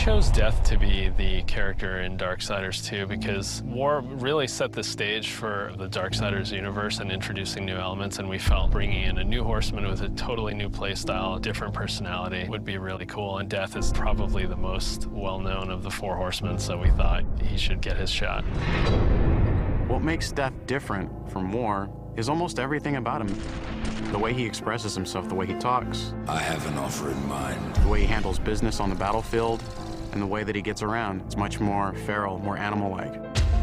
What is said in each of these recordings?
chose Death to be the character in Darksiders 2 because War really set the stage for the Darksiders universe and introducing new elements, and we felt bringing in a new horseman with a totally new playstyle, different personality would be really cool, and Death is probably the most well-known of the four horsemen, so we thought he should get his shot. What makes Death different from War is almost everything about him. The way he expresses himself, the way he talks. I have an offer in mind. The way he handles business on the battlefield, and the way that he gets around. It's much more feral, more animal-like.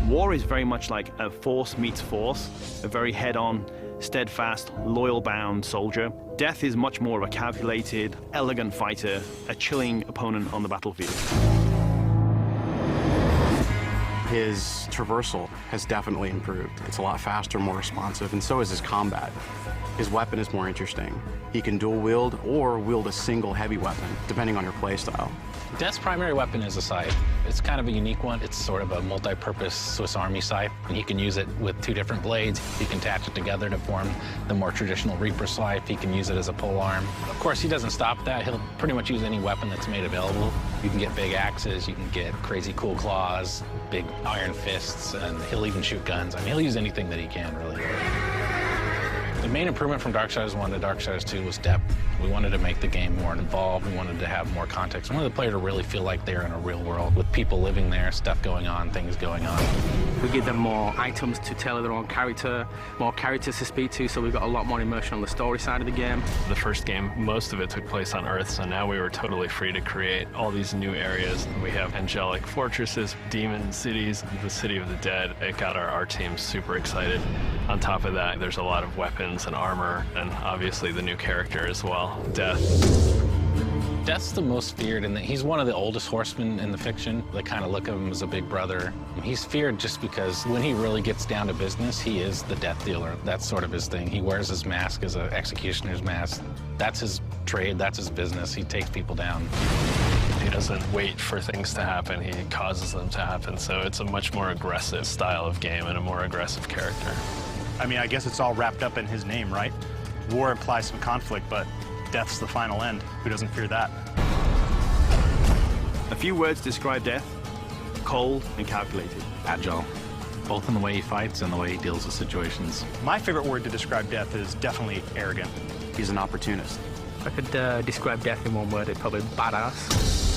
War is very much like a Force meets Force, a very head-on, steadfast, loyal-bound soldier. Death is much more of a calculated, elegant fighter, a chilling opponent on the battlefield. His traversal has definitely improved. It's a lot faster, more responsive, and so is his combat. His weapon is more interesting. He can dual wield or wield a single heavy weapon, depending on your playstyle. Death's primary weapon is a scythe. It's kind of a unique one. It's sort of a multi-purpose Swiss Army scythe, and he can use it with two different blades. He can attach it together to form the more traditional Reaper scythe. He can use it as a polearm. Of course, he doesn't stop that. He'll pretty much use any weapon that's made available. You can get big axes, you can get crazy cool claws, big iron fists, and he'll even shoot guns. I mean, he'll use anything that he can, really. The main improvement from Darksiders 1 to Darksiders 2 was depth. We wanted to make the game more involved. We wanted to have more context. We wanted the player to really feel like they're in a real world with people living there, stuff going on, things going on. We give them more items to tailor their own character, more characters to speak to, so we've got a lot more immersion on the story side of the game. The first game, most of it took place on Earth, so now we were totally free to create all these new areas. We have angelic fortresses, demon cities, the City of the Dead. It got our team super excited. On top of that, there's a lot of weapons and armor, and obviously the new character as well, Death. Death's the most feared, and he's one of the oldest horsemen in the fiction. They kind of look at him as a big brother. He's feared just because when he really gets down to business, he is the death dealer. That's sort of his thing. He wears his mask as an executioner's mask. That's his trade, that's his business. He takes people down. He doesn't wait for things to happen, he causes them to happen, so it's a much more aggressive style of game and a more aggressive character. I mean, I guess it's all wrapped up in his name, right? War implies some conflict, but death's the final end. Who doesn't fear that? A few words describe Death: cold and calculated. Agile, both in the way he fights and the way he deals with situations. My favorite word to describe Death is definitely arrogant. He's an opportunist. If I could describe Death in one word, it's probably badass.